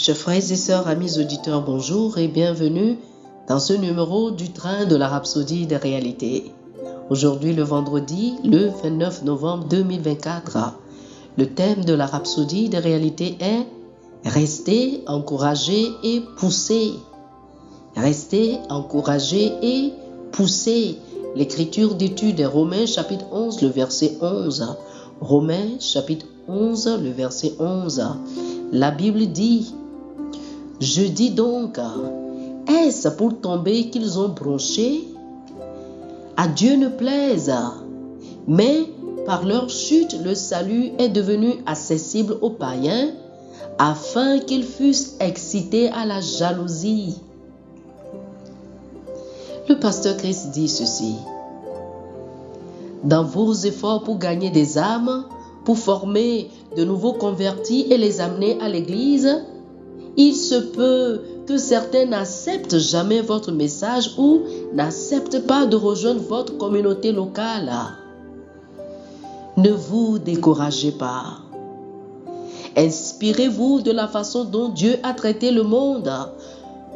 Chers frères et sœurs, amis auditeurs, bonjour et bienvenue dans ce numéro du train de la Rhapsodie des réalités. Aujourd'hui, le vendredi, le 29 novembre 2024, le thème de la Rhapsodie des réalités est « Restez encouragés et poussés ». Restez encouragés et poussés. L'écriture d'étude est Romains chapitre 11, le verset 11. Romains chapitre 11, le verset 11. La Bible dit: je dis donc, est-ce pour tomber qu'ils ont bronché? À Dieu ne plaise, mais par leur chute, le salut est devenu accessible aux païens, afin qu'ils fussent excités à la jalousie. Le pasteur Christ dit ceci: dans vos efforts pour gagner des âmes, pour former de nouveaux convertis et les amener à l'église, il se peut que certains n'acceptent jamais votre message ou n'acceptent pas de rejoindre votre communauté locale. Ne vous découragez pas. Inspirez-vous de la façon dont Dieu a traité le monde.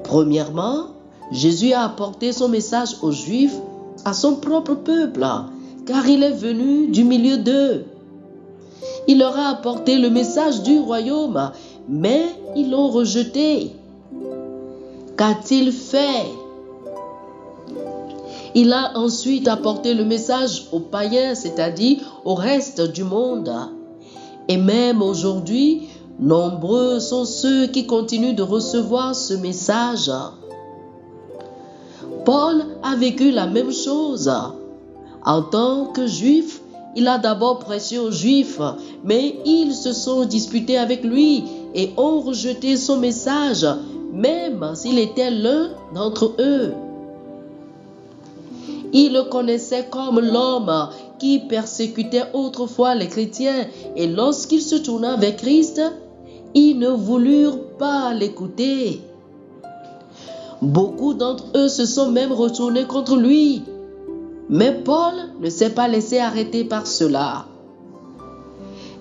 Premièrement, Jésus a apporté son message aux Juifs, à son propre peuple, car il est venu du milieu d'eux. Il leur a apporté le message du royaume, mais ils l'ont rejeté. Qu'a-t-il fait? Il a ensuite apporté le message aux païens, c'est-à-dire au reste du monde. Et même aujourd'hui, nombreux sont ceux qui continuent de recevoir ce message. Paul a vécu la même chose. En tant que juif, il a d'abord prêché aux Juifs, mais ils se sont disputés avec lui et ont rejeté son message, même s'il était l'un d'entre eux. Il le connaissait comme l'homme qui persécutait autrefois les chrétiens, et lorsqu'il se tourna vers Christ, ils ne voulurent pas l'écouter. Beaucoup d'entre eux se sont même retournés contre lui. Mais Paul ne s'est pas laissé arrêter par cela.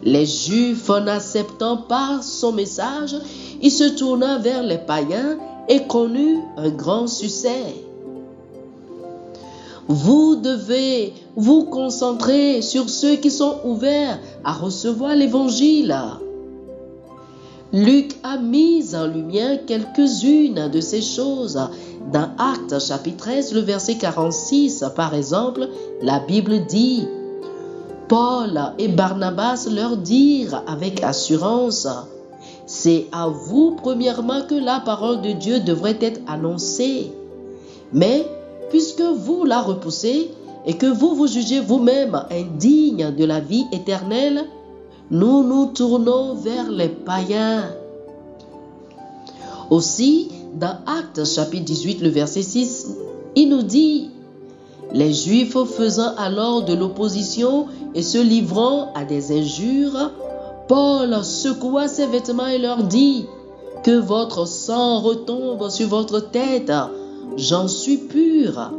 Les Juifs, n'acceptant pas son message, il se tourna vers les païens et connut un grand succès. Vous devez vous concentrer sur ceux qui sont ouverts à recevoir l'évangile. Luc a mis en lumière quelques-unes de ces choses. Dans Actes chapitre 13, le verset 46, par exemple, la Bible dit: Paul et Barnabas leur dirent avec assurance: c'est à vous premièrement que la parole de Dieu devrait être annoncée. Mais puisque vous la repoussez et que vous vous jugez vous-même indigne de la vie éternelle, nous nous tournons vers les païens. Aussi, dans Actes chapitre 18, le verset 6, il nous dit: les Juifs faisant alors de l'opposition et se livrant à des injures, Paul secoua ses vêtements et leur dit: que votre sang retombe sur votre tête, j'en suis pur.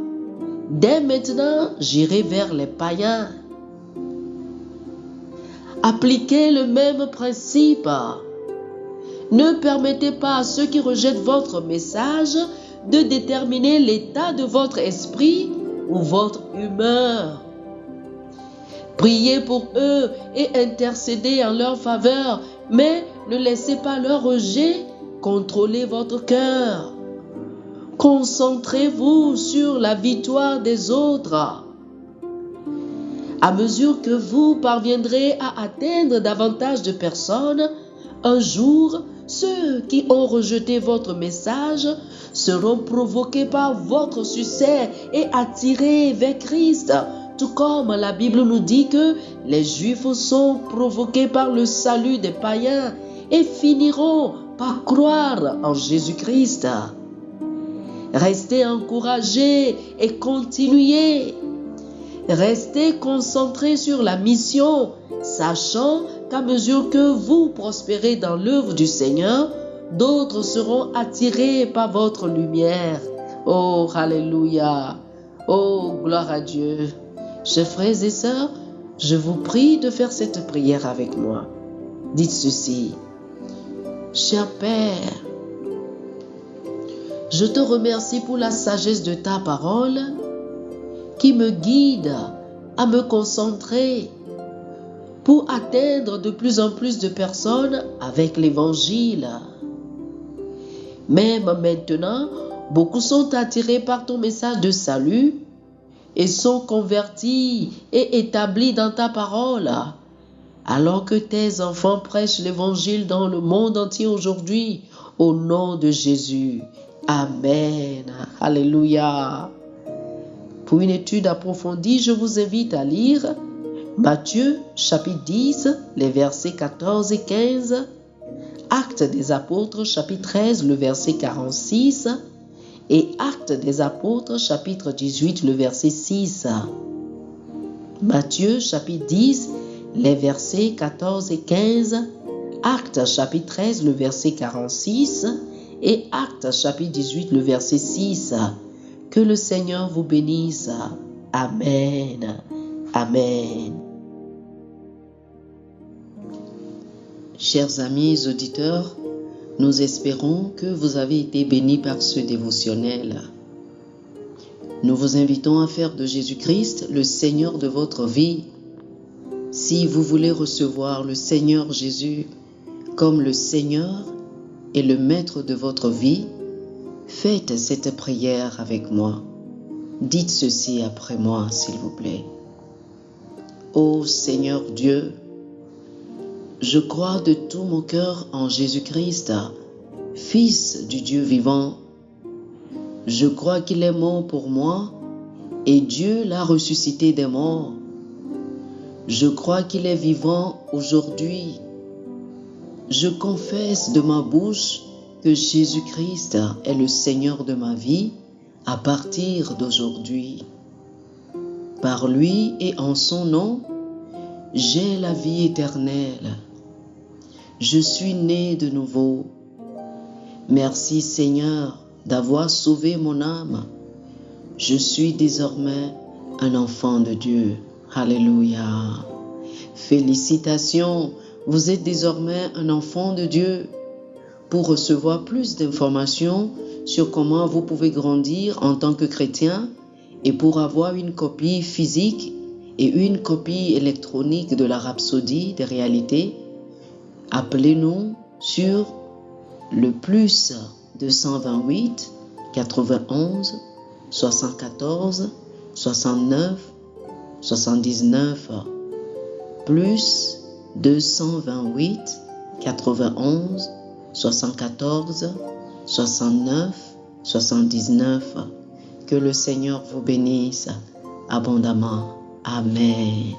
Dès maintenant, j'irai vers les païens. Appliquez le même principe. Ne permettez pas à ceux qui rejettent votre message de déterminer l'état de votre esprit ou votre humeur. Priez pour eux et intercédez en leur faveur, mais ne laissez pas leur rejet contrôler votre cœur. Concentrez-vous sur la victoire des autres. À mesure que vous parviendrez à atteindre davantage de personnes, un jour, ceux qui ont rejeté votre message seront provoqués par votre succès et attirés vers Christ, tout comme la Bible nous dit que les Juifs sont provoqués par le salut des païens et finiront par croire en Jésus-Christ. Restez encouragés et continuez. Restez concentrés sur la mission, sachant qu'à mesure que vous prospérez dans l'œuvre du Seigneur, d'autres seront attirés par votre lumière. Oh, alléluia! Oh, gloire à Dieu! Chers frères et sœurs, je vous prie de faire cette prière avec moi. Dites ceci: Cher Père, je te remercie pour la sagesse de ta parole qui me guide à me concentrer pour atteindre de plus en plus de personnes avec l'Évangile. Même maintenant, beaucoup sont attirés par ton message de salut et sont convertis et établis dans ta parole, alors que tes enfants prêchent l'Évangile dans le monde entier aujourd'hui, au nom de Jésus. Amen. Alléluia. Pour une étude approfondie, je vous invite à lire Matthieu chapitre 10, les versets 14 et 15, Actes des apôtres chapitre 13, le verset 46 et Actes des apôtres chapitre 18, le verset 6. Matthieu chapitre 10, les versets 14 et 15, Actes chapitre 13, le verset 46 et Actes chapitre 18, le verset 6. Que le Seigneur vous bénisse. Amen. Amen. Chers amis auditeurs, nous espérons que vous avez été bénis par ce dévotionnel. Nous vous invitons à faire de Jésus-Christ le Seigneur de votre vie. Si vous voulez recevoir le Seigneur Jésus comme le Seigneur et le Maître de votre vie, faites cette prière avec moi. Dites ceci après moi, s'il vous plaît. Ô Seigneur Dieu, je crois de tout mon cœur en Jésus-Christ, Fils du Dieu vivant. Je crois qu'il est mort pour moi et Dieu l'a ressuscité des morts. Je crois qu'il est vivant aujourd'hui. Je confesse de ma bouche que Jésus-Christ est le Seigneur de ma vie à partir d'aujourd'hui. Par lui et en son nom, j'ai la vie éternelle. Je suis né de nouveau. Merci Seigneur d'avoir sauvé mon âme. Je suis désormais un enfant de Dieu. Alléluia. Félicitations, vous êtes désormais un enfant de Dieu. Pour recevoir plus d'informations sur comment vous pouvez grandir en tant que chrétien et pour avoir une copie physique et une copie électronique de la Rhapsodie des réalités, appelez-nous sur le plus 228 91 74 69 79 plus 228 91 74 69 79. Que le Seigneur vous bénisse abondamment. Amen.